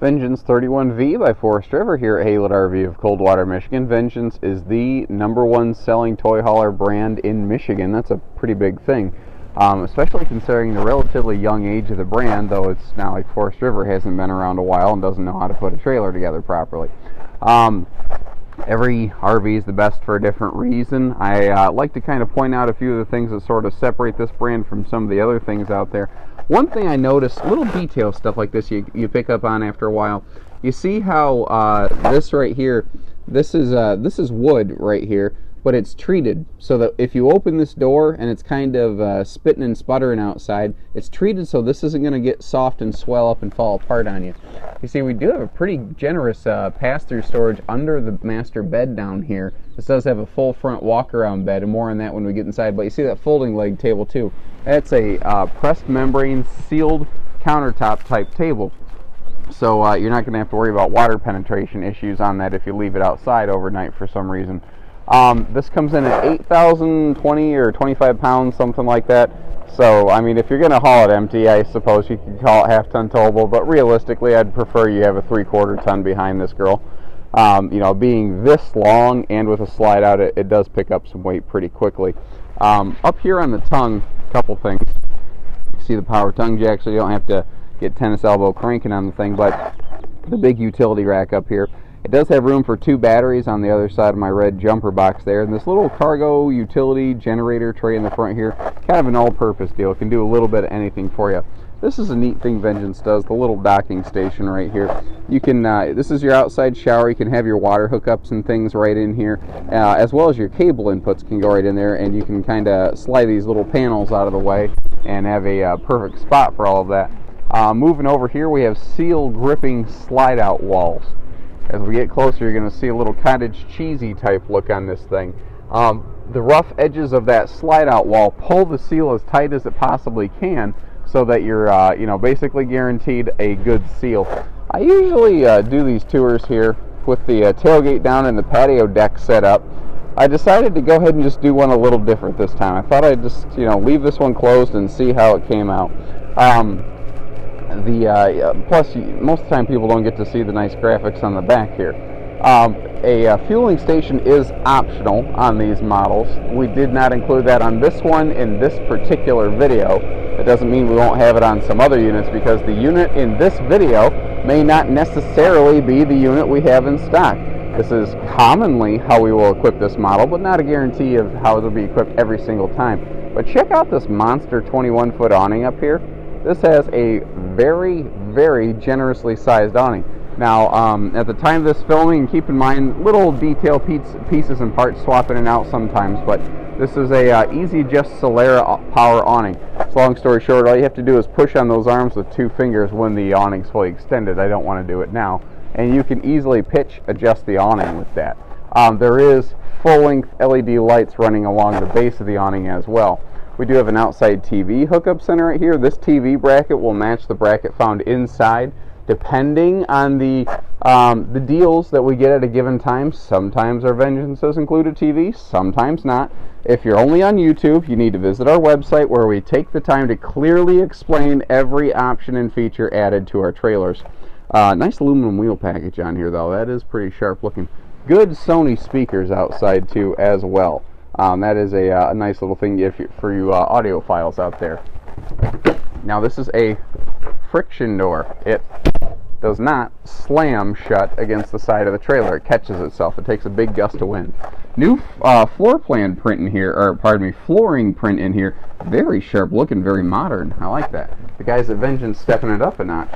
Vengeance 31V by Forest River here at Haylet RV of Coldwater, Michigan. Vengeance is the #1 selling toy hauler brand in Michigan. That's a pretty big thing, especially considering the relatively young age of the brand, though it's not like Forest River hasn't been around a while and doesn't know how to put a trailer together properly. Every RV is the best for a different reason. I like to kind of point out a few of the things that sort of separate this brand from some of the other things out there. One thing I noticed, little detail stuff like this you pick up on after a while. You see how this right here, this is wood right here, but it's treated so that if you open this door and it's kind of spitting and sputtering outside, it's treated so this isn't going to get soft and swell up and fall apart on you. You see, we do have a pretty generous pass-through storage under the master bed down here. This does have a full front walk-around bed, and more on that when we get inside. But you see that folding leg table too. That's a pressed membrane sealed countertop type table. So you're not going to have to worry about water penetration issues on that if you leave it outside overnight for some reason. This comes in at 8,020 or 25 pounds, something like that. So, I mean, if you're going to haul it empty, I suppose you could call it half-ton towable, but realistically, I'd prefer you have a 3/4 ton behind this girl. You know, being this long and with a slide out, it does pick up some weight pretty quickly. Up here on the tongue, a couple things. You see the power tongue jack, so you don't have to get tennis elbow cranking on the thing, but the big utility rack up here. It does have room for 2 batteries on the other side of my red jumper box there. And this little cargo utility generator tray in the front here, kind of an all-purpose deal. It can do a little bit of anything for you. This is a neat thing Vengeance does, the little docking station right here. You can, this is your outside shower. You can have your water hookups and things right in here, as well as your cable inputs can go right in there, and you can kind of slide these little panels out of the way and have a perfect spot for all of that. Moving over here, we have seal gripping slide-out walls. As we get closer, you're going to see a little cottage cheesy type look on this thing. The rough edges of that slide-out wall pull the seal as tight as it possibly can, so that you're, you know, basically guaranteed a good seal. I usually do these tours here with the tailgate down and the patio deck set up. I decided to go ahead and just do one a little different this time. I thought I'd just, you know, leave this one closed and see how it came out. Plus, most of the time people don't get to see the nice graphics on the back here. A fueling station is optional on these models. We did not include that on this one in this particular video. It doesn't mean we won't have it on some other units, because the unit in this video may not necessarily be the unit we have in stock. This is commonly how we will equip this model, but not a guarantee of how it will be equipped every single time. But check out this monster 21-foot awning up here. This has a very, very generously sized awning. Now, at the time of this filming, keep in mind little detail pieces and parts swap in and out sometimes, but this is a easy adjust Solera power awning. So long story short, all you have to do is push on those arms with 2 fingers when the awning's fully extended. I don't want to do it now. And you can easily pitch adjust the awning with that. There is full-length LED lights running along the base of the awning as well. We do have an outside TV hookup center right here. This TV bracket will match the bracket found inside, depending on the deals that we get at a given time. Sometimes our Vengeance does include a TV, sometimes not. If you're only on YouTube, you need to visit our website, where we take the time to clearly explain every option and feature added to our trailers. Nice aluminum wheel package on here, though. That is pretty sharp looking. Good Sony speakers outside too as well. That is a nice little thing for you audiophiles out there. Now, this is a friction door. It does not slam shut against the side of the trailer. It catches itself. It takes a big gust of wind. New floor plan print in here, or pardon me, flooring print in here. Very sharp looking, very modern. I like that. The guys at Vengeance stepping it up a notch.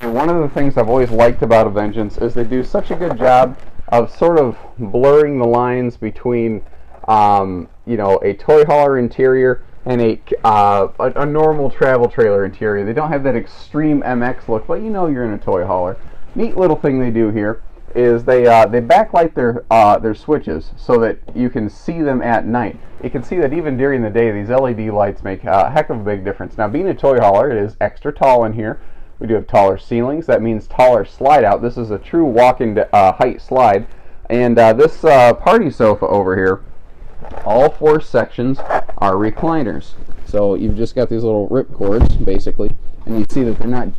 One of the things I've always liked about a Vengeance is they do such a good job of sort of blurring the lines between, you know, a toy hauler interior and a normal travel trailer interior. They don't have that extreme MX look, but you know you're in a toy hauler. Neat little thing they do here is they backlight their switches so that you can see them at night. You can see that even during the day, these LED lights make a heck of a big difference. Now, being a toy hauler, it is extra tall in here. We do have taller ceilings. That means taller slide out. This is a true walk-in height slide. And this party sofa over here, all 4 sections are recliners. So you've just got these little rip cords, basically, and you see that they're not,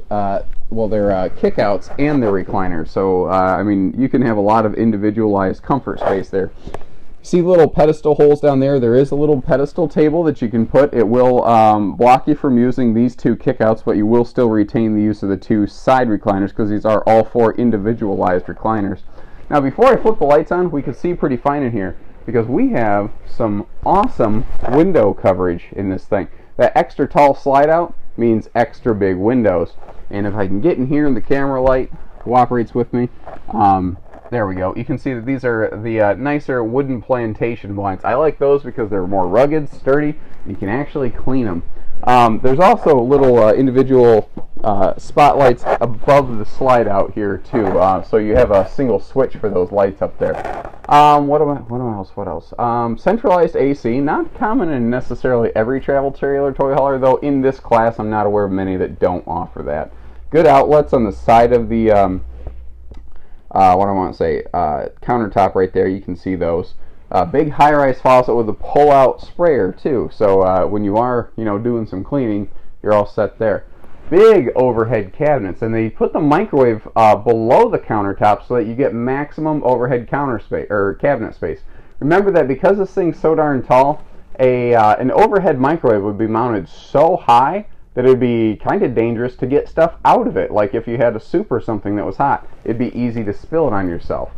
well, they're kickouts and they're recliners. So, I mean, you can have a lot of individualized comfort space there. See the little pedestal holes down there? There is a little pedestal table that you can put. It will block you from using these two kickouts, but you will still retain the use of the two side recliners because these are all four individualized recliners. Now, before I flip the lights on, we can see pretty fine in here because we have some awesome window coverage in this thing. That extra tall slide out means extra big windows. And if I can get in here and the camera light cooperates with me, there we go. You can see that these are the nicer wooden plantation blinds. I like those because they're more rugged, sturdy, and you can actually clean them. There's also little individual spotlights above the slide out here too, so you have a single switch for those lights up there. What else? Centralized AC, not common in necessarily every travel trailer toy hauler, though in this class I'm not aware of many that don't offer that. Good outlets on the side of the countertop right there. You can see those. Big high-rise faucet with a pull-out sprayer too. So when you are, doing some cleaning, you're all set there. Big overhead cabinets, and they put the microwave below the countertop so that you get maximum overhead counter space or cabinet space. Remember that because this thing's so darn tall, an overhead microwave would be mounted so high that it'd be kind of dangerous to get stuff out of it. Like if you had a soup or something that was hot, it'd be easy to spill it on yourself.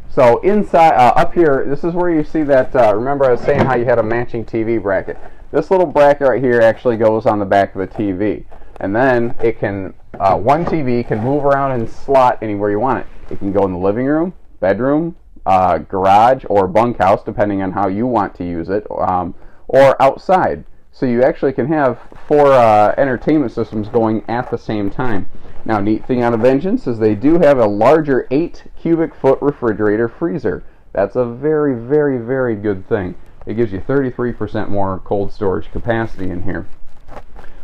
So inside, up here, this is where you see that, remember I was saying how you had a matching TV bracket. This little bracket right here actually goes on the back of the TV. And then it can, one TV can move around and slot anywhere you want it. It can go in the living room, bedroom, garage, or bunkhouse, depending on how you want to use it, or outside. So you actually can have four entertainment systems going at the same time. Now, neat thing out of Vengeance is they do have a larger 8 cubic foot refrigerator freezer. That's a very, very, very good thing. It gives you 33% more cold storage capacity in here.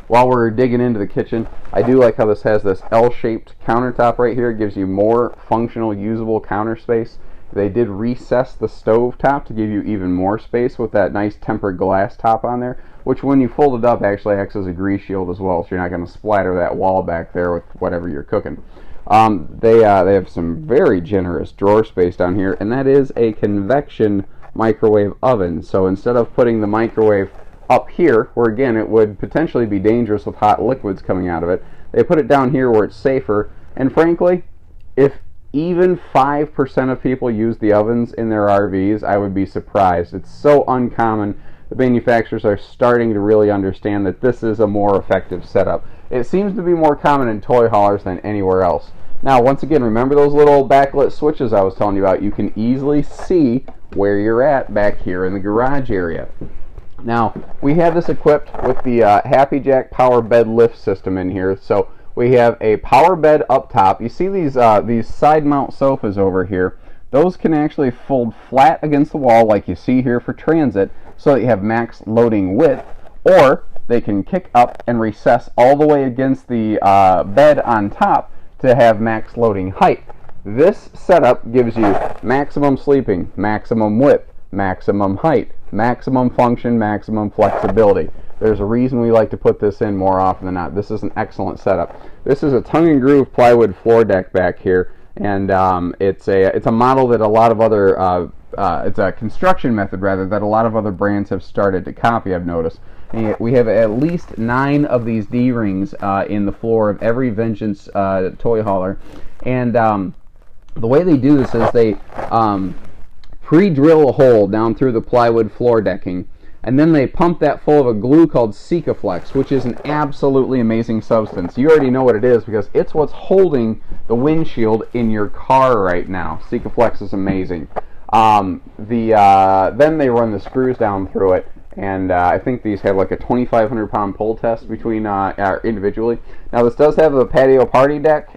While we're digging into the kitchen, I do like how this has this L-shaped countertop right here. It gives you more functional, usable counter space. They did recess the stove top to give you even more space with that nice tempered glass top on there, which when you fold it up actually acts as a grease shield as well, so you're not going to splatter that wall back there with whatever you're cooking. They have some very generous drawer space down here, and that is a convection microwave oven. So instead of putting the microwave up here, where again it would potentially be dangerous with hot liquids coming out of it, they put it down here where it's safer. And frankly, if even 5% of people use the ovens in their RVs, I would be surprised. It's so uncommon. The manufacturers are starting to really understand that this is a more effective setup. It seems to be more common in toy haulers than anywhere else. Now, once again, remember those little backlit switches I was telling you about? You can easily see where you're at back here in the garage area. Now, we have this equipped with the Happy Jack power bed lift system in here. So we have a power bed up top. You see these side mount sofas over here. Those can actually fold flat against the wall like you see here for transit so that you have max loading width, or they can kick up and recess all the way against the bed on top to have max loading height. This setup gives you maximum sleeping, maximum width, maximum height, maximum function, maximum flexibility. There's a reason we like to put this in more often than not. This is an excellent setup. This is a tongue and groove plywood floor deck back here, and it's a model that a lot of other it's a construction method rather that a lot of other brands have started to copy, I've noticed. And we have at least 9 of these D-rings in the floor of every Vengeance toy hauler, and the way they do this is they pre-drill a hole down through the plywood floor decking, and then they pump that full of a glue called Sikaflex, which is an absolutely amazing substance. You already know what it is because it's what's holding the windshield in your car right now. Sikaflex is amazing. Then they run the screws down through it, and I think these have like a 2,500 pound pull test between individually. Now this does have a patio party deck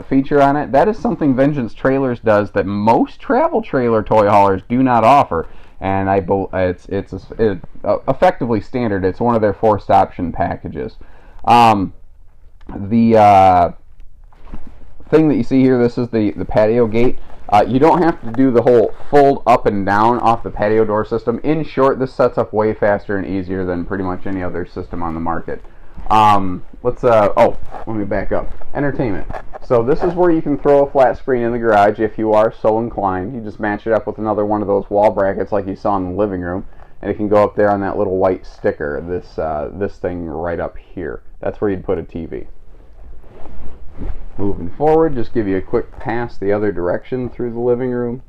feature on it. That is something Vengeance Trailers does that most travel trailer toy haulers do not offer, and it's effectively standard. It's one of their forced option packages. The thing that you see here, this is the patio gate. You don't have to do the whole fold up and down off the patio door system. In short, this sets up way faster and easier than pretty much any other system on the market. Let me back up. Entertainment. So this is where you can throw a flat screen in the garage if you are so inclined. You just match it up with another one of those wall brackets like you saw in the living room, and it can go up there on that little white sticker, this thing right up here. That's where you'd put a TV. Moving forward, just give you a quick pass the other direction through the living room.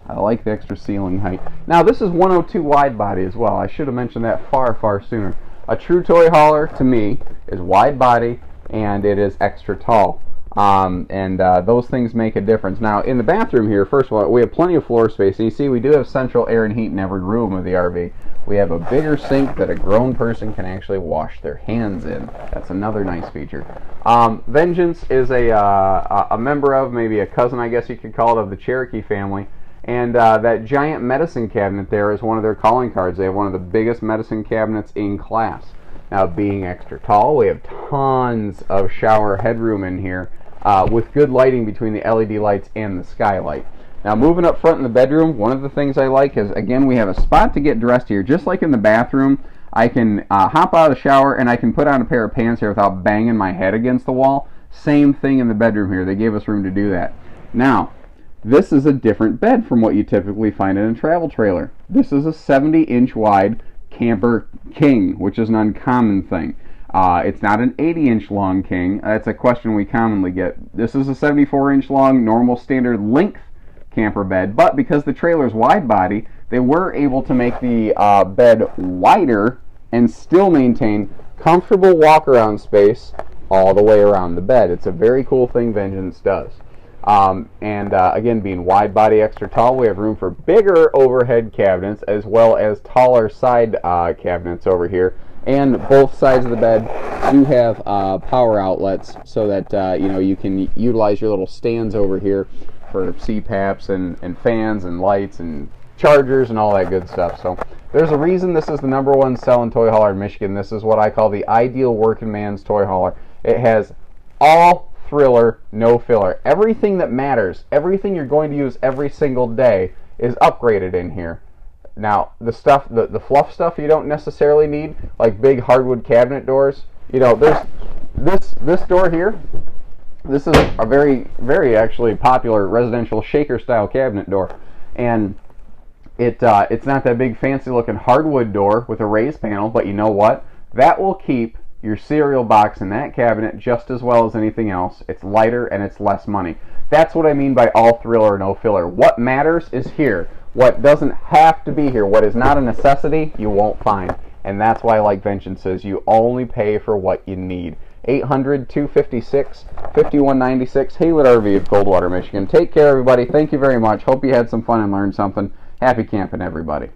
I like the extra ceiling height. Now this is 102 wide body as well. I should have mentioned that far sooner. A true toy hauler to me is wide body and it is extra tall. Those things make a difference. Now in the bathroom here, first of all, we have plenty of floor space. And you see we do have central air and heat in every room of the RV. We have a bigger sink that a grown person can actually wash their hands in. That's another nice feature. Vengeance is a member of, maybe a cousin I guess you could call it, of the Cherokee family. And that giant medicine cabinet there is one of their calling cards. They have one of the biggest medicine cabinets in class. Now, being extra tall, we have tons of shower headroom in here with good lighting between the LED lights and the skylight. Now, moving up front in the bedroom, one of the things I like is, again, we have a spot to get dressed here. Just like in the bathroom, I can hop out of the shower and I can put on a pair of pants here without banging my head against the wall. Same thing in the bedroom here. They gave us room to do that. Now, this is a different bed from what you typically find in a travel trailer. This is a 70-inch wide camper king, which is an uncommon thing. It's not an 80-inch long king. That's a question we commonly get. This is a 74-inch long, normal standard length camper bed, but because the trailer's wide body, they were able to make the bed wider and still maintain comfortable walk-around space all the way around the bed. It's a very cool thing Vengeance does. Again, being wide body extra tall, we have room for bigger overhead cabinets as well as taller side cabinets over here. And both sides of the bed do have power outlets so that you can utilize your little stands over here for CPAPs and fans and lights and chargers and all that good stuff. So there's a reason this is the #1 selling toy hauler in Michigan. This is what I call the ideal working man's toy hauler. It has all thriller, no filler. Everything that matters, everything you're going to use every single day is upgraded in here. Now, the stuff, the fluff stuff you don't necessarily need, like big hardwood cabinet doors. There's this door here. This is a very actually popular residential shaker style cabinet door, and it's not that big fancy looking hardwood door with a raised panel, but you know what? That will keep your cereal box in that cabinet just as well as anything else. It's lighter and it's less money. That's what I mean by all thriller, no filler. What matters is here. What doesn't have to be here, what is not a necessity, you won't find. And that's why, like Vengeance says, you only pay for what you need. 800-256-5196, Haylett RV of Coldwater, Michigan. Take care, everybody. Thank you very much. Hope you had some fun and learned something. Happy camping, everybody.